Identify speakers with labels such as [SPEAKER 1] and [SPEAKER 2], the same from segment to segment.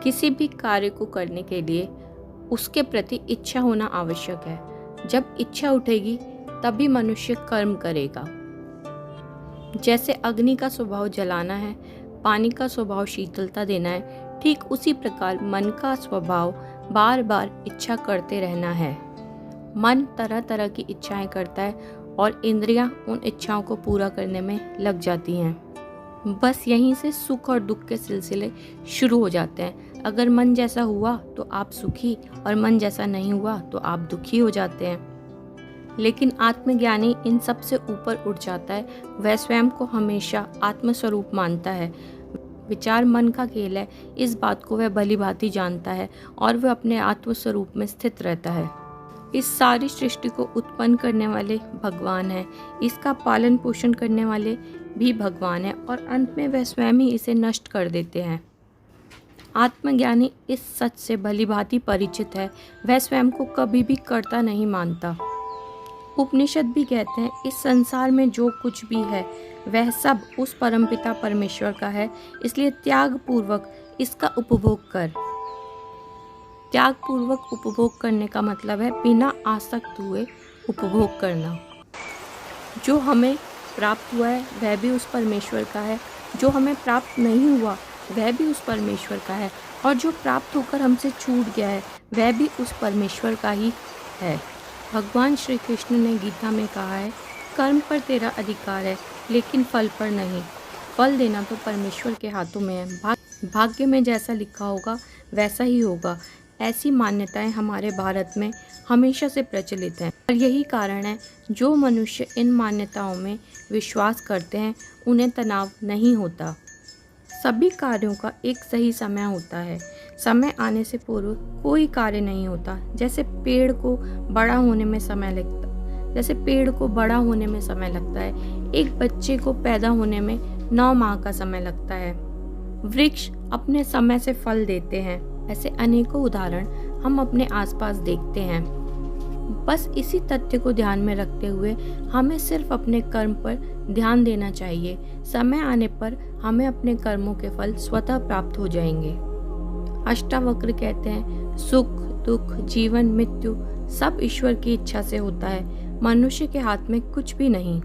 [SPEAKER 1] किसी भी कार्य को करने के लिए उसके प्रति इच्छा होना आवश्यक है। जब इच्छा उठेगी तभी मनुष्य कर्म करेगा। जैसे अग्नि का स्वभाव जलाना है, पानी का स्वभाव शीतलता देना है, ठीक उसी प्रकार मन का स्वभाव बार बार इच्छा करते रहना है। मन तरह तरह की इच्छाएं करता है और इंद्रियां उन इच्छाओं को पूरा करने में लग जाती हैं। बस यहीं से सुख और दुख के सिलसिले शुरू हो जाते हैं। अगर मन जैसा हुआ तो आप सुखी और मन जैसा नहीं हुआ तो आप दुखी हो जाते हैं। लेकिन आत्मज्ञानी इन सब से ऊपर उठ जाता है। वह स्वयं को हमेशा आत्मस्वरूप मानता है। विचार मन का खेल है, इस बात को वह भली भांति जानता है और वह अपने आत्मस्वरूप में स्थित रहता है। इस सारी सृष्टि को उत्पन्न करने वाले भगवान हैं, इसका पालन पोषण करने वाले भी भगवान हैं और अंत में वह स्वयं ही इसे नष्ट कर देते हैं। आत्मज्ञानी इस सच से भली भांति परिचित है। वह स्वयं को कभी भी कर्ता नहीं मानता। उपनिषद भी कहते हैं, इस संसार में जो कुछ भी है वह सब उस परमपिता परमेश्वर का है, इसलिए त्याग पूर्वक इसका उपभोग कर। त्याग पूर्वक उपभोग करने का मतलब है बिना आसक्त हुए उपभोग करना। जो हमें प्राप्त हुआ है वह भी उस परमेश्वर का है, जो हमें प्राप्त नहीं हुआ वह भी उस परमेश्वर का है, और जो प्राप्त होकर हमसे छूट गया है वह भी उस परमेश्वर का ही है। भगवान श्री कृष्ण ने गीता में कहा है, कर्म पर तेरा अधिकार है लेकिन फल पर नहीं। फल देना तो परमेश्वर के हाथों में है। भाग्य में जैसा लिखा होगा वैसा ही होगा। ऐसी मान्यताएं हमारे भारत में हमेशा से प्रचलित हैं और यही कारण है जो मनुष्य इन मान्यताओं में विश्वास करते हैं उन्हें तनाव नहीं होता। सभी कार्यों का एक सही समय होता है। समय आने से पूर्व कोई कार्य नहीं होता। जैसे पेड़ को बड़ा होने में समय लगता है, एक बच्चे को पैदा होने में 9 माह का समय लगता है। वृक्ष अपने समय से फल देते हैं। ऐसे अनेकों उदाहरण हम अपने आसपास देखते हैं। बस इसी तथ्य को ध्यान में रखते हुए हमें सिर्फ अपने कर्म पर ध्यान देना चाहिए। समय आने पर हमें अपने कर्मों के फल स्वतः प्राप्त हो जाएंगे। अष्टावक्र कहते हैं, सुख दुख जीवन मृत्यु सब ईश्वर की इच्छा से होता है। मनुष्य के हाथ में कुछ भी नहीं।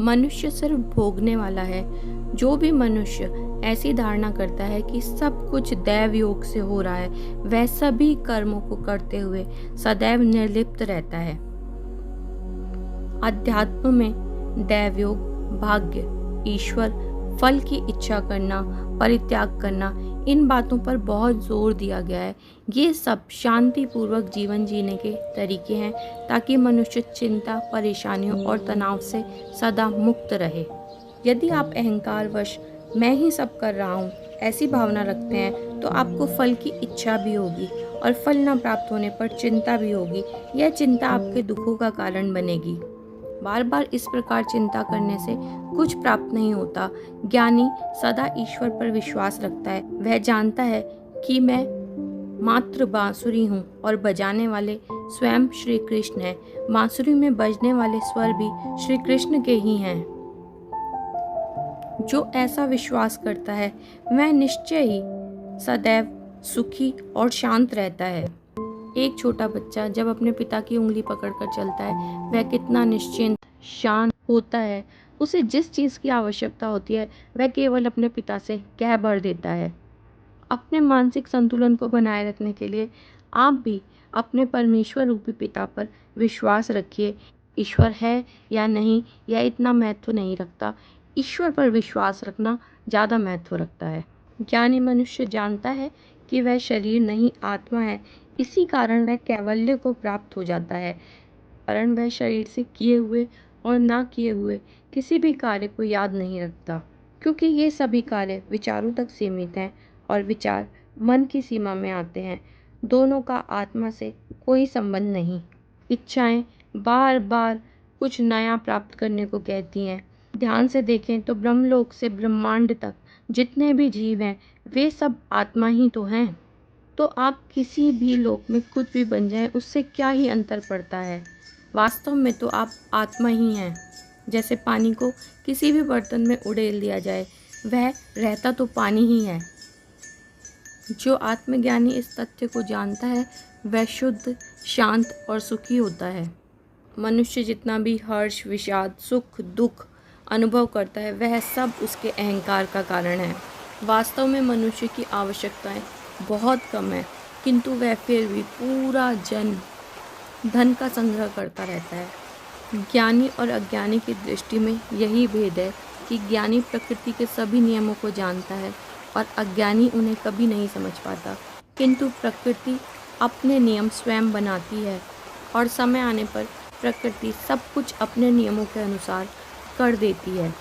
[SPEAKER 1] मनुष्य सिर्फ भोगने वाला है। जो भी मनुष्य ऐसी धारणा करता है कि सब कुछ दैव योग से हो रहा है, वह सभी कर्मों को करते हुए सदैव निर्लिप्त रहता है। अध्यात्म में दैव योग, भाग्य, ईश्वर, फल की इच्छा करना, परित्याग करना, इन बातों पर बहुत जोर दिया गया है। ये सब शांति पूर्वक जीवन जीने के तरीके हैं ताकि मनुष्य चिंता, परेशानियों और तनाव से सदा मुक्त रहे। यदि आप अहंकारवश मैं ही सब कर रहा हूँ ऐसी भावना रखते हैं तो आपको फल की इच्छा भी होगी और फल न प्राप्त होने पर चिंता भी होगी। यह चिंता आपके दुखों का कारण बनेगी। बार बार इस प्रकार चिंता करने से कुछ प्राप्त नहीं होता। ज्ञानी सदा ईश्वर पर विश्वास रखता है। वह जानता है कि मैं मात्र बांसुरी हूँ और बजाने वाले स्वयं श्री कृष्ण हैं। बांसुरी में बजने वाले स्वर भी श्री कृष्ण के ही हैं। जो ऐसा विश्वास करता है वह निश्चय ही सदैव सुखी और शांत रहता है। एक छोटा बच्चा जब अपने पिता की उंगली पकड़कर चलता है वह कितना निश्चिंत, शांत होता है। उसे जिस चीज़ की आवश्यकता होती है वह केवल अपने पिता से कह भर देता है। अपने मानसिक संतुलन को बनाए रखने के लिए आप भी अपने परमेश्वर रूपी पिता पर विश्वास रखिए। ईश्वर है या नहीं यह इतना महत्व नहीं रखता। ईश्वर पर विश्वास रखना ज़्यादा महत्व रखता है। ज्ञानी मनुष्य जानता है कि वह शरीर नहीं आत्मा है। इसी कारण वह कैवल्य को प्राप्त हो जाता है। कारण वह शरीर से किए हुए और ना किए हुए किसी भी कार्य को याद नहीं रखता, क्योंकि ये सभी कार्य विचारों तक सीमित हैं और विचार मन की सीमा में आते हैं। दोनों का आत्मा से कोई संबंध नहीं। इच्छाएं बार बार कुछ नया प्राप्त करने को कहती हैं। ध्यान से देखें तो ब्रह्मलोक से ब्रह्मांड तक जितने भी जीव हैं वे सब आत्मा ही तो हैं। तो आप किसी भी लोक में कुछ भी बन जाएं उससे क्या ही अंतर पड़ता है। वास्तव में तो आप आत्मा ही हैं। जैसे पानी को किसी भी बर्तन में उड़ेल दिया जाए वह रहता तो पानी ही है। जो आत्मज्ञानी इस तथ्य को जानता है वह शुद्ध, शांत और सुखी होता है। मनुष्य जितना भी हर्ष, विषाद, सुख, दुख अनुभव करता है वह सब उसके अहंकार का कारण है। वास्तव में मनुष्य की आवश्यकताएं बहुत कम है, किंतु वह फिर भी पूरा धन का संग्रह करता रहता है। ज्ञानी और अज्ञानी की दृष्टि में यही भेद है कि ज्ञानी प्रकृति के सभी नियमों को जानता है और अज्ञानी उन्हें कभी नहीं समझ पाता। किंतु प्रकृति अपने नियम स्वयं बनाती है और समय आने पर प्रकृति सब कुछ अपने नियमों के अनुसार कर देती है।